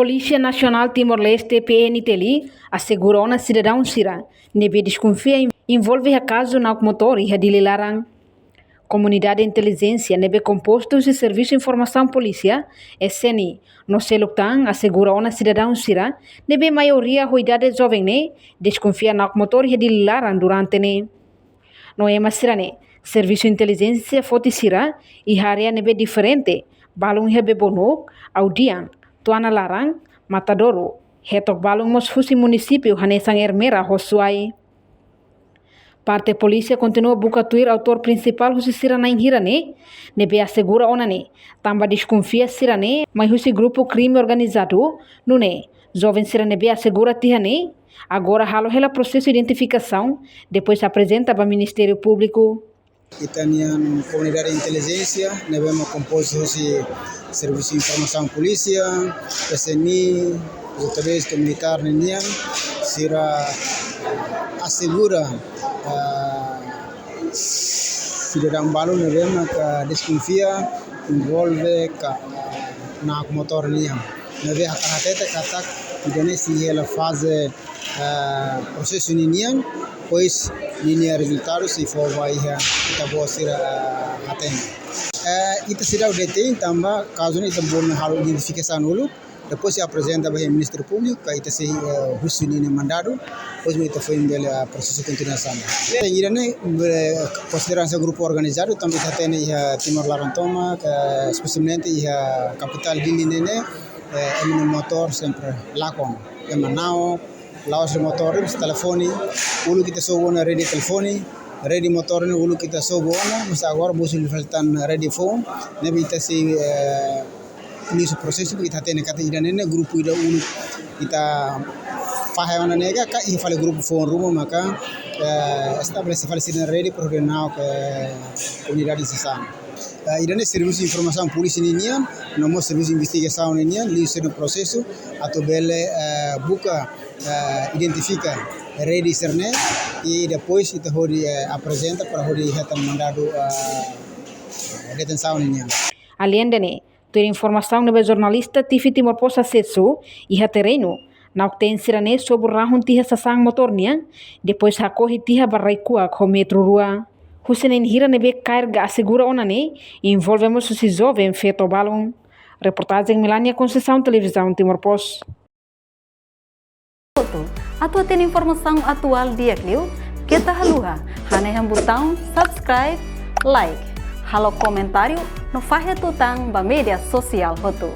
Polícia Nacional Timor-Leste PNTLI assegurou na cidadão Sira nebe desconfia envolve a caso na motor e de Larang. Comunidade de Inteligência nebe compostos de Serviço de Informação Polícia SNI no Seluktan assegurou na cidadão Sira nebe maioria cuidade jovem ne desconfia na motor e de Larang durante ne. No ema Sirane Serviço de Inteligência Foti Sira e área nebe diferente balung hebe bonuk audiang Tuana Larang, Matadouro, Retok Balung Mosfusi município Hanesang Ermera Hosuai. Parte polícia continua bucatuir autor principal husi Sirana Hirane, nebe assegura onane, tamba desconfia Sirane, mas husi grupo crime organizado, nune, jovem Siranebe assegura Tihane, agora halo hela processo de identificação, depois apresenta para o Ministério Público. Itanian Comunidade de Inteligência, nebemos compostos de Serviço de Informação Polícia, SNI, os autoridades militares nian, sira assegura cidadão balu nebemos que desconfia envolve na motor nian, nebe acarretete katak idane si ela fase processo nian, pois linia resultado se for vai kita boa sira atende. Ita sira o detém tamba caso ni ita bom halo identificação dulu, depois se apresenta para o Ministério Público, que ita se husuni mandado, depois ita foi embele processo de continuação. Irane considerando grupo organizado também ita tem Timor Larantoma, especialmente a capital Dili nene, emine motor sempre lakon, emanao lawas motor telefoni ulu kita sobona ready telefoni ready motor ni ulu kita sobona mas agora musul faltan ready phone nabi kita si ini proses kita tene kata idane grupo ida ulu kita fahamana nega ka i fale grupo phone rumah maka establece fale sina ready programau ke unidade sesama. Idane serviço de informação polícia nian, nomo serviço de investigação nian, liso no processo, atau bele buka identifica rede internet e depois itu hori apresenta para hori hatan mandado detenção nian. Além de ter informação no jornalista TV Timor Post acesso e terreno na obten sirane sobre rahun tiha sasang motor nian, depois hakohi tiha barraikua com metro rua. Hussein Hira nebe carga assegura onane envolvemos os jovens feito balão. Reportagem Melania Conceição Televisão Timor Post. Atau tem informação atual dia Clio, kita haluha, hane botão subscribe, like, halo comentário no fahe tutang ba media sosial hotu.